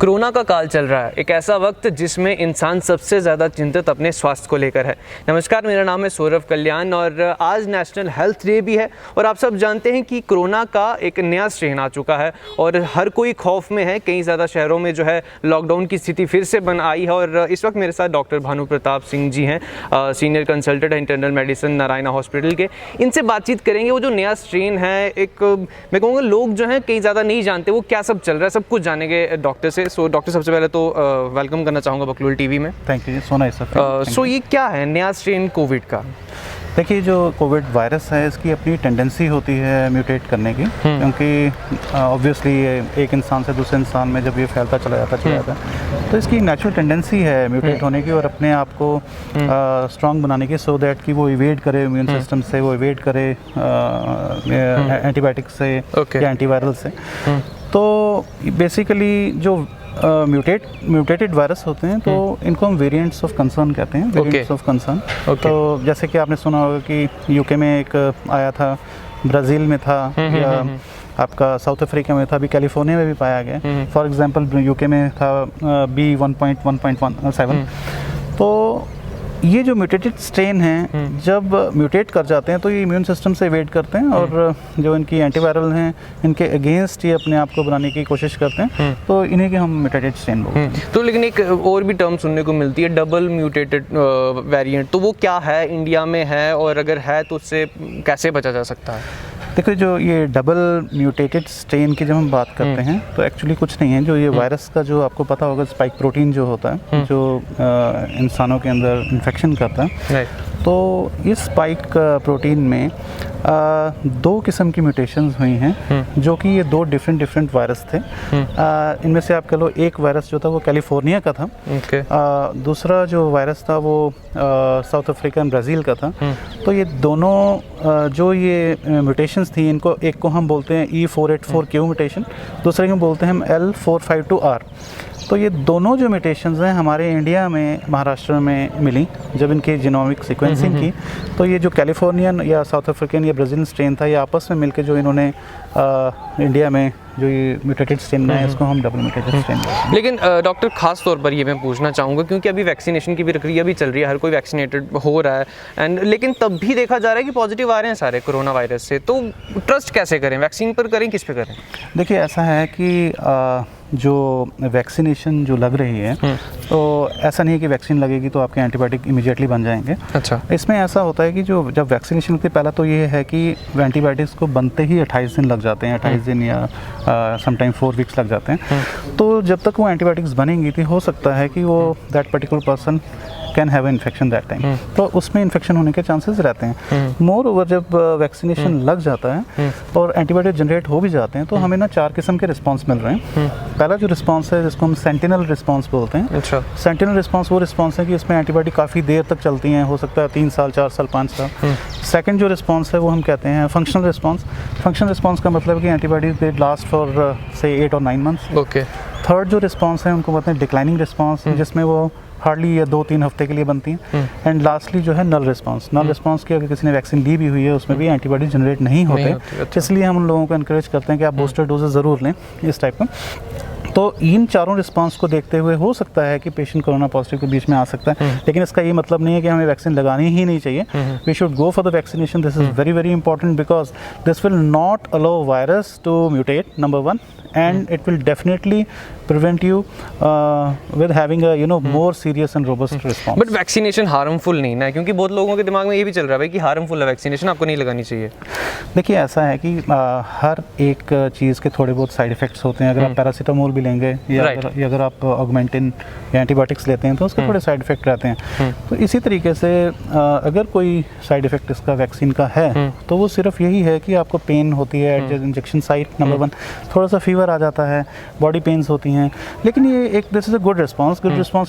Corona का काल चल रहा है, एक ऐसा वक्त जिसमें इंसान सबसे ज़्यादा चिंतित अपने स्वास्थ्य को लेकर है। नमस्कार, मेरा नाम है सौरभ कल्याण और आज नेशनल हेल्थ डे भी है और आप सब जानते हैं कि कोरोना का एक नया स्ट्रेन आ चुका है और हर कोई खौफ में है। कई ज़्यादा शहरों में जो है लॉकडाउन की स्थिति फिर से बन आई है और इस वक्त मेरे साथ डॉक्टर भानु प्रताप सिंह जी हैं, सीनियर कंसल्टेंट है इंटरनल मेडिसिन नारायणा हॉस्पिटल के। इनसे बातचीत करेंगे। वो जो नया स्ट्रेन है, एक मैं कहूँगा लोग जो हैं कई ज़्यादा नहीं जानते वो क्या सब चल रहा है, सब कुछ जानेंगे डॉक्टर से। सो डॉक्टर, सबसे पहले तो वेलकम करना चाहूँगा बकलूल टीवी में। Thank you, so nice. So ये क्या है नया स्ट्रेन कोविड का? देखिए, जो कोविड वायरस है इसकी अपनी टेंडेंसी होती है म्यूटेट करने की, क्योंकि ऑब्वियसली एक इंसान से दूसरे इंसान में जब ये फैलता चला जाता है तो इसकी नेचुरल टेंडेंसी है म्यूटेट होने की और अपने आप को स्ट्रॉन्ग बनाने की, सो दैट कि वो इवेड करे इम्यून सिस्टम से, वो इवेड करे एंटीबायोटिक से या एंटीवायरल से। तो बेसिकली जो म्यूटेटेड वायरस होते हैं तो इनको हम वेरिएंट्स ऑफ कंसर्न कहते हैं, वेरिएंट्स ऑफ कंसर्न। तो जैसे कि आपने सुना होगा कि यूके में एक आया था, ब्राज़ील में था, या आपका साउथ अफ्रीका में था, अभी कैलिफोर्निया में भी पाया गया। फॉर एग्जांपल यूके में था B1.1.17। तो ये जो म्यूटेटेड स्ट्रेन हैं जब म्यूटेट कर जाते हैं तो ये इम्यून सिस्टम से इवेड करते हैं और जो इनकी एंटीवायरल हैं इनके अगेंस्ट ये अपने आप को बनाने की कोशिश करते हैं, तो इन्हीं के हम म्यूटेटेड स्ट्रेन बोलते हैं। तो लेकिन एक और भी टर्म सुनने को मिलती है, डबल म्यूटेटेड वेरिएंट। तो वो क्या है, इंडिया में है और अगर है तो उससे कैसे बचा जा सकता है? देखो, जो ये डबल म्यूटेटेड स्ट्रेन की जब हम बात करते हैं तो एक्चुअली कुछ नहीं है। जो ये वायरस का, जो आपको पता होगा, स्पाइक प्रोटीन जो होता है जो इंसानों के अंदर इन्फेक्शन करता है, तो इस स्पाइक प्रोटीन में दो किस्म की म्यूटेशंस हुई हैं, जो कि ये दो डिफरेंट वायरस थे। इनमें से आप कह लो एक वायरस जो था वो कैलिफोर्निया का था, दूसरा जो वायरस था वो साउथ अफ्रीका एंड ब्राज़ील का था। तो ये दोनों जो ये म्यूटेशंस थी, इनको एक को हम बोलते हैं E484Q म्यूटेशन, दूसरे को बोलते हैं हम L452R। तो ये दोनों जो म्यूटेशंस हैं हमारे इंडिया में, महाराष्ट्र में मिली जब इनकी जीनोमिक सीक्वेंसिंग की। तो ये जो कैलिफोर्नियन या साउथ अफ्रीकन या ब्राज़ील स्ट्रेन था, ये आपस में मिलकर जो इन्होंने इंडिया में जो ये म्यूटेटेड स्ट्रेन है इसको हम डबल म्यूटेटेड स्ट्रेन बोलते हैं। लेकिन डॉक्टर, खास तौर पर ये मैं पूछना चाहूँगा क्योंकि अभी वैक्सीनेशन की भी प्रक्रिया भी चल रही है, हर कोई वैक्सीनेटेड हो रहा है लेकिन तब भी देखा जा रहा है कि पॉजिटिव आ रहे हैं सारे कोरोना वायरस से। तो ट्रस्ट कैसे करें, वैक्सीन पर करें, किस पे करें? देखिए, ऐसा है कि जो वैक्सीनेशन जो लग रही है, तो ऐसा नहीं है कि वैक्सीन लगेगी तो आपके एंटीबायोटिक इमीडिएटली बन जाएंगे। अच्छा। इसमें ऐसा होता है कि जो जब वैक्सीनेशन होती है, पहला तो ये है कि एंटीबायोटिक्स को बनते ही 28 दिन लग जाते हैं, 28 दिन या समटाइम 4 वीक्स लग जाते हैं। तो जब तक वो एंटीबायोटिक्स बनेंगी तो हो सकता है कि वो that particular person can have infection that time, तो उसमें इन्फेक्शन होने के चांसेस रहते हैं। मोर ओवर, जब वैक्सीनेशन लग जाता है और एंटीबायोटिक जनरेट हो भी जाते हैं तो हमें ना 4 किस्म के रिस्पांस मिल रहे हैं। पहला जो रिस्पांस है जिसको हम सेंटिनल रिस्पांस बोलते हैं। अच्छा। सेंटिनल रिस्पांस वो रिस्पांस है कि इसमें एंटीबायोटिक काफ़ी देर तक चलती हैं, हो सकता है 3 साल, 4 साल, 5 साल। सेकंड जो रिस्पांस है वो हम कहते हैं फंक्शनल रिस्पांस। फंक्शनल रिस्पांस का मतलब कि एंटीबायोटिक दे लास्ट फॉर से 8 और 9 मंथ्स। ओके। थर्ड जो रिस्पांस है उनको बोलते हैं डिक्लाइनिंग रिस्पांस, जिसमें वो हार्डली या 2-3 हफ्ते के लिए बनती हैं। एंड लास्टली जो है नल रिस्पांस। नल रिस्पांस की अगर किसी ने वैक्सीन ली भी हुई है उसमें भी एंटीबॉडी जनरेट नहीं होते। अच्छा। इसलिए हम उन लोगों को एनकरेज करते हैं कि आप बूस्टर डोजेस ज़रूर लें इस टाइप का। तो इन चारों रिस्पांस को देखते हुए हो सकता है कि पेशेंट कोरोना पॉजिटिव के बीच में आ सकता है, लेकिन इसका ये मतलब नहीं है कि हमें वैक्सीन लगानी ही नहीं चाहिए। We should go for the vaccination. This is very important because this will not allow virus to mutate, number 1, and it will definitely prevent you with having a more serious and robust response. But vaccination harmful नहीं ना, क्योंकि बहुत लोगों के दिमाग में ये भी चल रहा है कि हार्मफुल है वैक्सीनेशन, आपको नहीं लगानी चाहिए। देखिए, ऐसा है कि हर एक चीज़ के थोड़े बहुत साइड इफ़ेक्ट्स होते हैं। अगर आप पैरासीटामोल भी लेंगे या अगर आप ऑगमेंटिन या एंटीबायोटिक्स लेते हैं तो उसके थोड़े साइड इफ़ेक्ट रहते हैं। तो इसी तरीके से अगर कोई साइड इफ़ेक्ट इसका वैक्सीन का है तो वो सिर्फ यही है कि आपको पेन होती है एट इंजेक्शन साइट, नंबर 1, थोड़ा सा फीवर आ जाता है, बॉडी पेन्स होती हैं, लेकिन ये एक this is a good response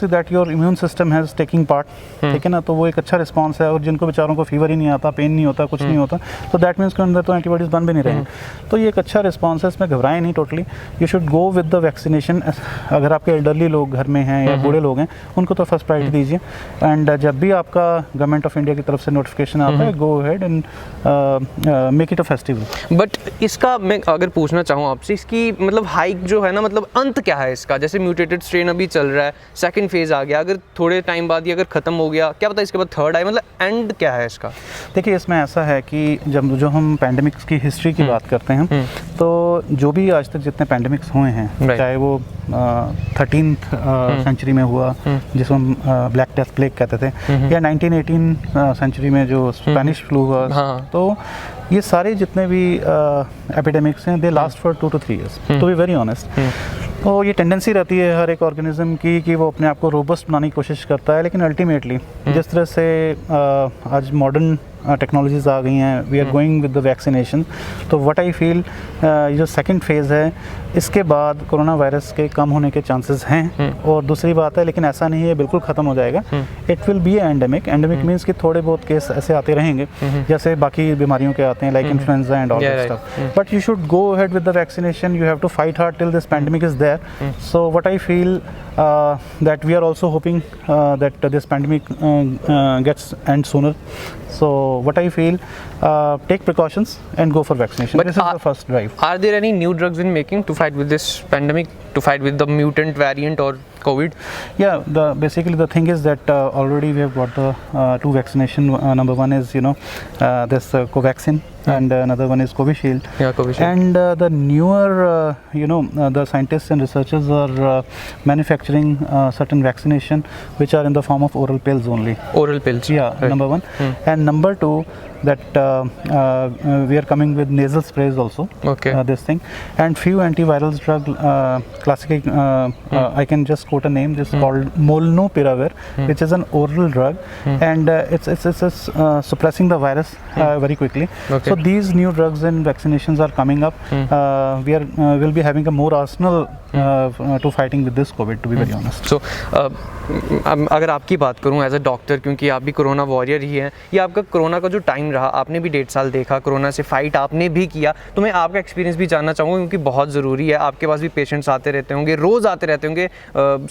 is that your immune system has taking part, ठीक है ना। तो वो एक अच्छा रिस्पांस है। और जिनको बेचारों को फीवर ही नहीं आता, पेन नहीं होता, कुछ नहीं होता, तो दैट मीन्स के अंदर तो एंटीबॉडीज बन भी नहीं रहे हैं। तो ये एक अच्छा रिस्पांस है, इसमें घबराएं नहीं totally. You should go with the vaccination. अगर आपके एल्डरली लोग घर में हैं या बूढ़े लोग हैं उनको तो फर्स्ट प्रायोरिटी दीजिए। एंड जब भी आपका गवर्नमेंट ऑफ इंडिया की तरफ से नोटिफिकेशन आता है, go ahead and make it a festival. But इसका मैं अगर पूछना चाहूँ आपसे, इसकी मतलब हाइक जो है ना, मतलब अंत क्या है इसका? जैसे म्यूटेटेड स्ट्रेन अभी चल रहा है, सेकंड फेज आ गया, अगर थोड़े टाइम बाद ही अगर ख़त्म हो गया, क्या पता इसके बाद थर्ड आए, मतलब एंड क्या है इसका? देखिए, इसमें ऐसा है कि जब जो हम पैंडमिक्स की हिस्ट्री की बात करते हैं, तो जो भी आज तक जितने पैंडमिक्स हुए हैं, चाहे वो 13th सेंचुरी में हुआ जिसको हम ब्लैक डेथ प्लेग कहते थे, या 1918 सेंचुरी में जो स्पेनिश फ्लू हुआ, तो ये सारे जितने भी एपिडेमिक्स हैं, they last for 2 to 3 years, to be very honest. तो ये टेंडेंसी रहती है हर एक ऑर्गेनिज्म की कि वो अपने आप को रोबस्ट बनाने की कोशिश करता है, लेकिन अल्टीमेटली जिस तरह से आज मॉडर्न टेक्नोलॉजीज़ आ गई हैं, we are going with the vaccination, तो व्हाट आई फील ये जो सेकंड फेज़ है, इसके बाद कोरोना वायरस के कम होने के चांसेस हैं। और दूसरी बात है, लेकिन ऐसा नहीं है बिल्कुल ख़त्म हो जाएगा, it will be endemic. Endemic means कि थोड़े बहुत केस ऐसे आते रहेंगे जैसे बाकी बीमारियों के आते हैं, like influenza and all that stuff, but you should go ahead with the vaccination, you have to fight hard till this pandemic is there. So what I feel that we are also hoping that this pandemic gets end sooner. So what I feel, take precautions and go for vaccination. But this is the first drive. Are there any new drugs in making to fight with this pandemic, to fight with the mutant variant or COVID? Yeah, basically the thing is that already we have got the 2 vaccination. Number one is this Covaxin, and another one is Covishield. Yeah, Covishield. And the newer, the scientists and researchers are manufacturing certain vaccination which are in the form of oral pills only. Oral pills. Yeah, right. Number one. And number two, that we are coming with nasal sprays also. Okay. This thing, and few antiviral drug, classic. I can just quote a name. This is called Molnupiravir, which is an oral drug, and it's suppressing the virus very quickly. Okay. So these new drugs and vaccinations are coming up. We will be having a more arsenal to fighting with this COVID, to be very honest. So अगर आपकी बात करूं as a doctor, क्योंकि आप भी corona warrior ही हैं, ये आपका कोरोना का जो टाइम रहा, आपने भी 1.5 साल देखा, कोरोना से फाइट आपने भी किया, तो मैं आपका एक्सपीरियंस भी जानना चाहूँगा, क्योंकि बहुत ज़रूरी है। आपके पास भी पेशेंट्स आते रहते होंगे, रोज़ आते रहते होंगे,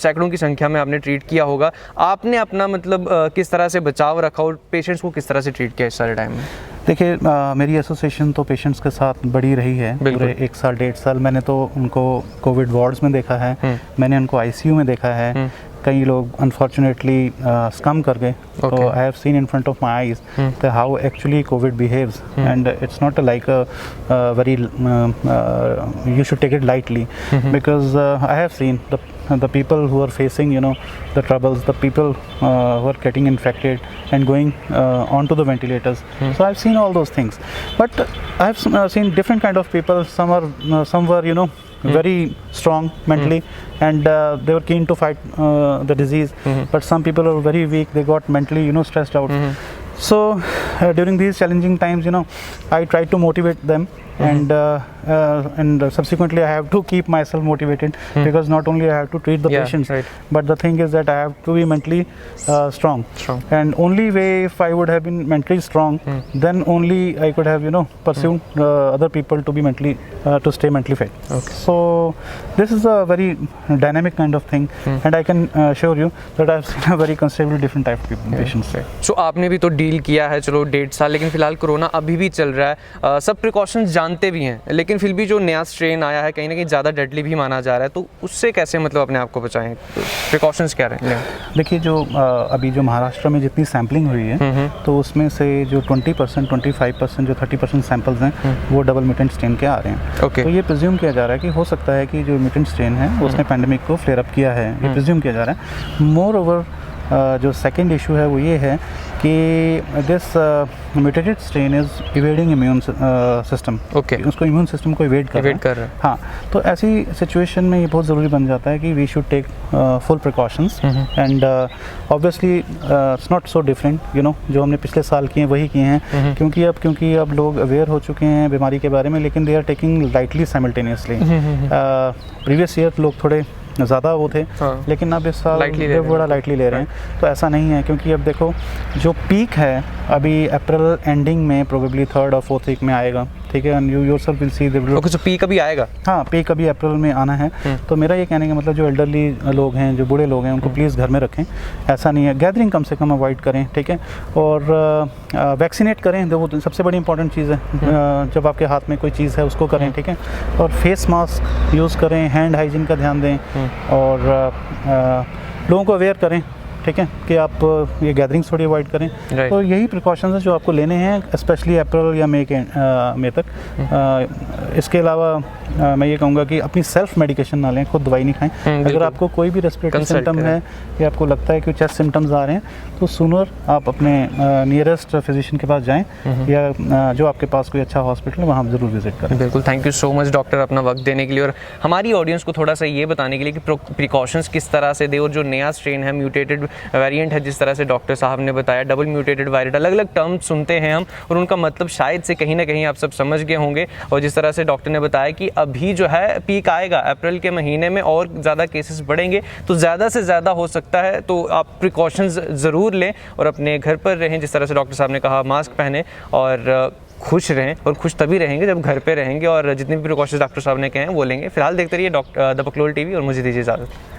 सैकड़ों की संख्या में आपने ट्रीट किया होगा। आपने अपना मतलब किस तरह से बचाव रखा और पेशेंट्स को किस तरह से ट्रीट किया इस सारे टाइम में? देखिए, मेरी एसोसिएशन तो पेशेंट्स के साथ बड़ी रही है पूरे 1 साल 1.5 साल। मैंने तो उनको कोविड वार्ड्स में देखा है, मैंने उनको आईसीयू में देखा है, कई लोग अनफॉर्चुनेटली स्कम कर गए, तो I have seen in front of my eyes how actually Covid behaves, and it's not like a very you should take it lightly, because I have seen the people who are facing the troubles, the people who are getting infected and going onto the ventilators. So I've seen all those things, but I've seen different kind of people. Some were very strong mentally, and they were keen to fight the disease, but some people are very weak, they got mentally stressed out. So during these challenging times, I try to motivate them, and subsequently I have to keep myself motivated, because not only I have to treat the patients, but the thing is that I have to be mentally strong. And only way, if I would have been mentally strong, then only I could have pursued other people to be mentally to stay mentally fit. So this is a very dynamic kind of thing, and I can assure you that I have seen a very considerably different type of patients. So आपने भी तो deal किया है, चलो 1.5 साल, लेकिन फिलहाल corona अभी भी चल रहा है, सब प्रिकॉशंस जानते भी हैं, लेकिन फिर भी जो नया स्ट्रेन आया है कहीं ना कहीं ज़्यादा डेडली भी माना जा रहा है, तो उससे कैसे मतलब अपने आप को बचाएं, प्रिकॉशंस क्या रहे? देखिए, जो अभी जो महाराष्ट्र में जितनी सैम्पलिंग हुई है, तो उसमें से जो 20%, 25%, जो 30% सैंपल्स हैं, वो डबल म्यूटेंट स्ट्रेन के आ रहे हैं। तो ये प्रिज्यूम किया जा रहा है कि हो सकता है कि जो म्यूटेंट स्ट्रेन है उसने पैंडेमिक को फ्लेयर अप किया है, ये प्रिज्यूम किया जा रहा है। मोर ओवर जो सेकंड इशू है वो ये है कि this mutated strain is evading immune system. उसको इम्यून सिस्टम को इवेड कर रहा है। हाँ, तो ऐसी सिचुएशन में ये बहुत ज़रूरी बन जाता है कि we should take full precautions, and obviously it's not so different, जो हमने पिछले साल किए हैं वही किए हैं, क्योंकि अब लोग अवेयर हो चुके हैं बीमारी के बारे में, लेकिन they are taking lightly simultaneously. Previous year लोग थोड़े ज़्यादा वो थे, लेकिन अब इस साल बड़ा लाइटली ले रहे हैं। तो ऐसा नहीं है, क्योंकि अब देखो जो पीक है अभी अप्रैल एंडिंग में, प्रोबेबली 3rd और 4th वीक में आएगा, ठीक है, and you yourself will see the okay, so peak अभी आएगा? हाँ, पीक अभी अप्रैल में आना है। तो मेरा ये कहने का मतलब जो एल्डरली लोग हैं, जो बूढ़े लोग हैं, उनको प्लीज़ घर में रखें। ऐसा नहीं है, गैदरिंग कम से कम अवॉइड करें, ठीक है, और वैक्सीनेट करें, वो सबसे बड़ी इंपॉर्टेंट चीज़ है। जब आपके हाथ में कोई चीज़ है उसको करें, ठीक है, और फेस मास्क यूज़ करें, हैंड हाइजीन का ध्यान दें, और लोगों को अवेयर करें, ठीक है, कि आप ये गैदरिंग्स थोड़ी अवॉइड करें। तो यही प्रिकॉशंस हैं जो आपको लेने हैं, स्पेशली अप्रैल या मई तक। इसके अलावा मैं ये कहूँगा कि अपनी सेल्फ मेडिकेशन ना लें, खुद दवाई नहीं खाएं। अगर आपको कोई भी रेस्पिरेटरी सिम्टम है या आपको लगता है कि चेस्ट सिम्टम्स आ रहे हैं, तो सूनर आप अपने नियरेस्ट फिजिशियन के पास जाएं, या जो आपके पास कोई अच्छा हॉस्पिटल है वहाँ आप ज़रूर विजिट करें। बिल्कुल, thank you so much doctor अपना वक्त देने के लिए और हमारी ऑडियंस को थोड़ा सा ये बताने के लिए कि प्रिकॉशंस किस तरह से दे, और जो नया स्ट्रेन है, म्यूटेटेड वेरिएंट है, जिस तरह से डॉक्टर साहब ने बताया, डबल म्यूटेटेड वायरस, अलग अलग टर्म सुनते हैं हम और उनका मतलब शायद से कहीं ना कहीं आप सब समझ गए होंगे। और जिस तरह से डॉक्टर ने बताया कि अभी जो है पीक आएगा अप्रैल के महीने में और ज़्यादा केसेस बढ़ेंगे, तो ज़्यादा से ज़्यादा हो सकता है, तो आप प्रिकॉशंस ज़रूर लें और अपने घर पर रहें। जिस तरह से डॉक्टर साहब ने कहा, मास्क पहने और खुश रहें, और खुश तभी रहेंगे जब घर पे रहेंगे और जितने भी प्रिकॉशंस डॉक्टर साहब ने कहे हैं वो लेंगे। फिलहाल देखते रहिए द बकलोल टीवी और मुझे दीजिए इजाज़त।